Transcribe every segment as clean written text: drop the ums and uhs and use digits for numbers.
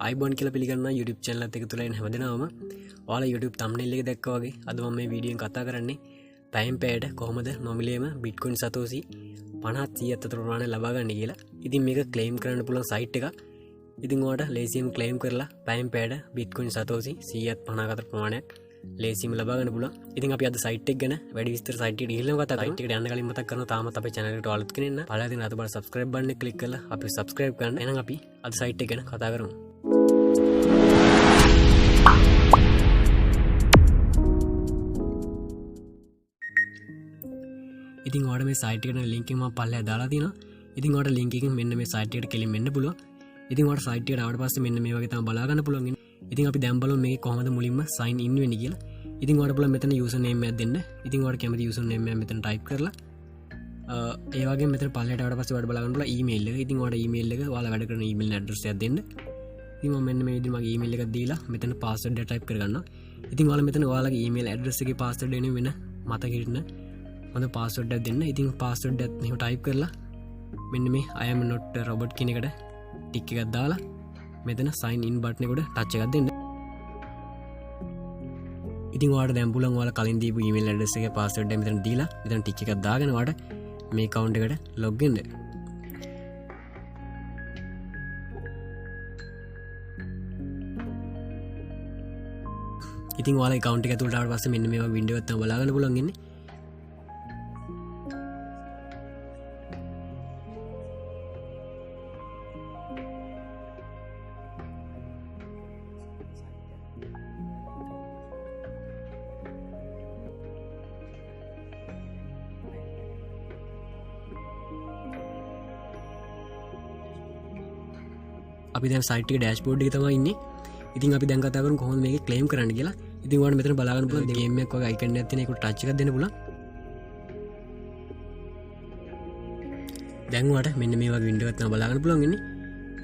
අයිබෝන් කියලා පිළිගන්නවා YouTube channel එකත් එක්ක තුල එන හැමදෙනාම ඔයාලා YouTube thumbnail එක දැක්කා වගේ අද මම මේ වීඩියෝ එකෙන් කතා කරන්නේ time pad කොහොමද නොමිලේම Bitcoin Satoshi 50 100 අතර ප්‍රමාණය ලබා ගන්න කියලා. ඉතින් මේක claim කරන්න පුළුවන් site එකක්. ඉතින් ඔයාලට ලේසියෙන් claim කරලා time pad Bitcoin Satoshi 150 අතර ප්‍රමාණයක් ලේසියෙන් ලබා ගන්න පුළුවන්. ඉතින් අපි අද site එක ගැන වැඩි විස්තර site එකට ගිහිල්ලා කතා කරමු. site එකට යන්න කලින් මතක් කරනවා තාමත් අපේ channel එකට අලුත් කෙනෙක් නම් පළවෙනි දින අත බලන්න subscribe button එක click කරලා අපි subscribe කරන්න. එහෙනම් අපි අද site එක ගැන කතා කරමු. ඉතින් ඔයාලට මේ site එකට link එක මම පල්ලෙහා දාලා තියෙනවා. ඉතින් ඔයාලට link එකෙන් මෙන්න මේ site එකට කෙලින් මෙන්න පුළුවන්. ඉතින් ඔයාලට site එකට ආවට පස්සේ මෙන්න මේ වගේ තමයි බලා ගන්න පුළුවන්. ඉතින් අපි දැන් බලමු මේක කොහොමද මුලින්ම sign in වෙන්නේ කියලා. ඉතින් ඔයාලට පුළුවන් මෙතන user name එකක් දෙන්න. ඉතින් ඔයාලට කැමති user name එක මෙතන type කරලා ඒ වගේම මෙතන පල්ලෙහාට ආවට පස්සේ ඔයාලට බලා ගන්න පුළුවන් email එක. ඉතින් ඔයාලට email එක ඔයාලා වැඩ කරන email address එකක් දෙන්න. ඉතින් මම මෙන්න මේ විදිහට මගේ email එකක් දීලා මෙතන password එක type කරගන්නවා. ඉතින් ඔයාලා මෙතන ඔයාලගේ email address එකේ password එන්නේ වෙන මතක හිටින්න හොඳ password එකක් දෙන්න. ඉතින් password එක මෙහෙම type කරලා මෙන්න මේ I am not a robot කියන එකට ටික් එකක් දාලා මෙතන sign in button එකට touch එකක් දෙන්න. ඉතින් ඔයාලට දැන් පුළුවන් ඔයාලා කලින් දීපු email address එකේ password එක මෙතන දීලා මෙතන ටික් එකක් දාගෙන ඔයාලට මේ account එකට log වෙන්න. ඉතින් ඔයාලා account එක ඇතුළට ආවට පස්සේ මෙන්න මේ වගේ window එකක් තමයි බලා ගන්න පුළුවන් ඉන්නේ. අපි දැන් site එකේ dashboard එකේ තමයි ඉන්නේ. ඉතින් අපි දැන් කතා කරමු කොහොමද මේක claim කරන්න කියලා. ඉතින් ඔයාලට මෙතන බලා ගන්න පුළුවන් game එකක් වගේ icon එකක් තියෙන ඒකට touch එකක් දෙන්න පුළුවන්. දැන් ඔයාලට මෙන්න මේ වගේ window එකක් තමයි බලා ගන්න පුළුවන් ඉන්නේ.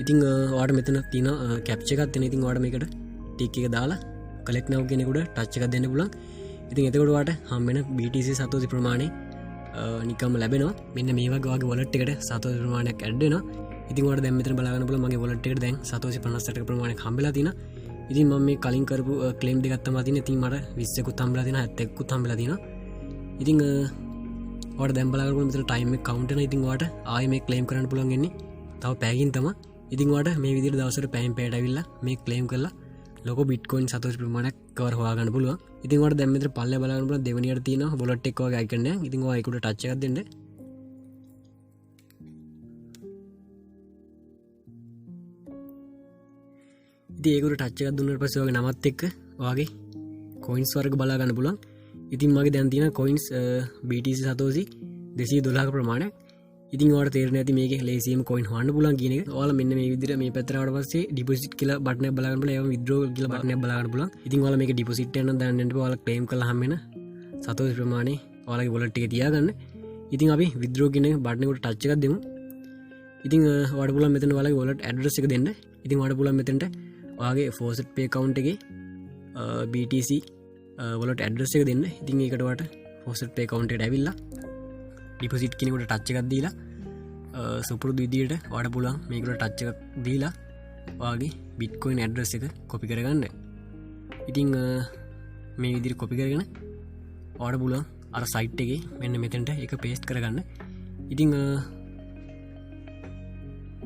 ඉතින් ඔයාලට මෙතන තියෙන captcha එකක් තියෙන. ඉතින් ඔයාලට මේකට tick එක දාලා collect now කියන එකට touch එකක් දෙන්න පුළුවන්. ඉතින් එතකොට ඔයාලට හම් වෙන BTC Satoshi ප්‍රමාණය නිකම්ම ලැබෙනවා. මෙන්න මේ වගේ wallet එකට Satoshi ප්‍රමාණයක් add වෙනවා. ඉතින් ඔයාලට දැන් මෙතන බලා ගන්න පුළුවන් මගේ wallet එකට දැන් Satoshi 58ක ප්‍රමාණයක් හම්බෙලා තියෙනවා. ඉතින් මම මේ කලින් කරපු claim දෙකක් තමයි තියෙන්නේ. ඉතින් මට 20කුත් හම්බෙලා තියෙනවා 71කුත් හම්බෙලා තියෙනවා. ඉතින් ඔයාලට දැන් බලා ගන්න පුළුවන් මෙතන time එක count වෙනවා. ඉතින් ඔයාලට ආයෙ මේ claim කරන්න පුළුවන් වෙන්නේ තව පැයකින් තමයි. ඉතින් ඔයාලට මේ විදිහට දවසට පැයෙන් පැයට ඇවිල්ලා මේ claim කරලා ලොකෝ Bitcoin Satoshi ප්‍රමාණයක් කවර හොයාගන්න පුළුවන්. ඉතින් ඔයාලට දැන් මෙතන පල්ලෙහා බලා ගන්න පුළුවන් දෙවෙනියට තියෙනවා wallet එක වගේ icon එකක්. ඉතින් ඔයා ඒකට touch එකක් දෙන්න. ඉතින් ඒකට ටච් එකක් දුන්නාට පස්සේ ඔයාගේ නමත් එක්ක ඔයාගේ coins වර්ග බලා ගන්න පුළුවන්. ඉතින් මගේ දැන් තියෙන coins BTC Satoshi 212ක ප්‍රමාණයක්. ඉතින් ඔයාලට තේරෙන්නේ නැති මේකේ ලේසියෙම coin හොයන්න පුළුවන් කියන එක. ඔයාලා මෙන්න මේ විදිහට මේ පැත්තට ආවට පස්සේ deposit කියලා බටන් එක බලා ගන්න පුළුවන්. ඒවම withdraw කියලා බටන් එක බලා ගන්න පුළුවන්. ඉතින් ඔයාලා මේක deposit යන දාන්න යන්න ඔයාලා claim කරලා හම් වෙන Satoshi ප්‍රමාණය ඔයාලගේ wallet එකේ තියාගන්න. ඉතින් අපි withdraw කියන බටන් එකට touch එකක් දෙමු. ඉතින් ඔයාලට පුළුවන් මෙතන ඔයාලගේ wallet address එක දෙන්න. ඉතින් ඔයාලට පුළුවන් මෙතනට ඔයාගේ faucet pay account එකේ BTC wallet address එක දෙන්න. ඉතින් ඒකට ඔයාලට faucet pay account එකට ඇවිල්ලා deposit කෙනෙකුට touch එකක් දීලා සුපුරුදු විදියට ඔයාලට පුළුවන් මේකට touch එකක් දීලා ඔයාගේ Bitcoin address එක copy කරගන්න. ඉතින් මේ විදිහට copy කරගෙන ඔයාලට පුළුවන් අර site එකේ මෙන්න මෙතනට ඒක paste කරගන්න. ඉතින්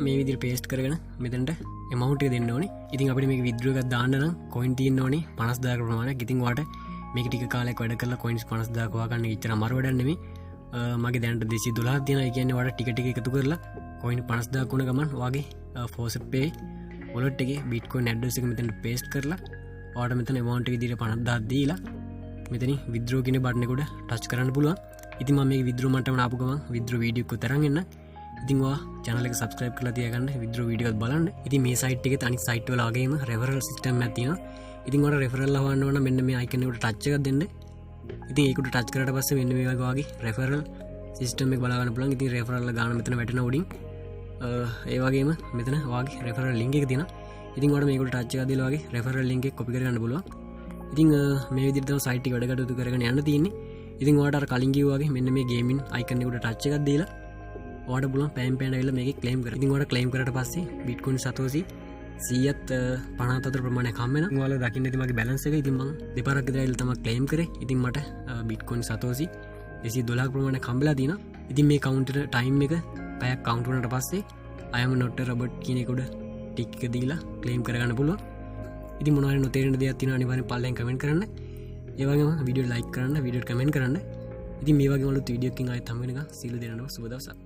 මේ විදිහට paste කරගෙන මෙතනට amount එක දෙන්න ඕනේ. ඉතින් අපිට මේක withdraw එකක් දාන්න නම් coin තියෙන්න ඕනේ 50000ක ප්‍රමාණයක්. ඉතින් ඔයාලට මේක ටික කාලයක් වැඩ කරලා coins 50000ක හොයාගන්න ඉච්චර අමාරු වැඩක් නෙමෙයි. මගේ දැනට 212ක් තියෙනවා. ඒ කියන්නේ ඔයාලට ටික ටික එකතු කරලා coin 50000ක් වුණ ගමන් ඔයාගේ faucet pay wallet එකේ Bitcoin address එක මෙතන paste කරලා ඔයාලට මෙතන amount එක විදිහට 50000ක් දීලා මෙතනින් withdraw කියන බටන් එකට touch කරන්න පුළුවන්. ඉතින් මම මේක withdraw මට්ටමට ආපු ගමන් withdraw video එකක් තරන් එන්න. ඉතින් ඔයා channel එක subscribe කරලා තියාගන්න withdraw video එකත් බලන්න. ඉතින් මේ site එකේ අනිත් site වල වගේම referral system එකක් තියෙනවා. ඉතින් ඔයාලා referral හොයන්න ඕන මෙන්න මේ icon එකට touch එකක් දෙන්න. ඉතින් ඒකට touch කරාට පස්සේ මෙන්න මේ වගේ referral system එක බලා ගන්න පුළුවන්. ඉතින් referral ගාන මෙතන වැටෙන උඩින් ඒ වගේම මෙතන ඔයාගේ referral link එක තියෙනවා. ඉතින් ඔයාලට මේකට touch එකක් දීලා ඔයාගේ referral link එක copy කරගන්න පුළුවන්. ඉතින් මේ විදිහට තමයි site එක වැඩ කටයුතු කරගෙන යන්න තියෙන්නේ. ඉතින් ඔයාලට අර කලින් කිව්වා වගේ මෙන්න මේ gaming icon එකට touch එකක් දීලා ඔයාලට පුළුවන් පැයෙන් පැයට ඇවිල්ලා මේක claim කරන්න. ඉතින් ඔයාලට claim කරාට පස්සේ Bitcoin Satoshi 150 ප්‍රමාණය කම්මෙන වාල දකින්න තිමගේ බැලන්ස එක ඉතින්ම දෙපරක් දරල් තම ක්ලේම් කර ඉතින් මට බිට්කොන් සතෝසි 212 ප්‍රමාණය කම්බලා දින ඉතින් මේ කවුන්ටර ටයිම් එක පැයක් කවුන්ටුනට පස්සේ අයම නොට රබට් කියනෙකුඩ ටික්ක දීලා ක්ලේම් කරගන්න පුළුව ඉති මොනවර නොතේරෙන දෙයක් තින අනිවාර්යෙන් පල්ලෙන් කමෙන්ට් කරන්න ඒ වගේම වීඩියෝ ලයික් කරන්න වීඩියෝට කමෙන්ට් කරන්න ඉතින් මේ වගේ වලු වීඩියෝ එකකින් ආයෙත් හම්බ වෙනකම් සියලු දෙනාටම සුබ දවසක්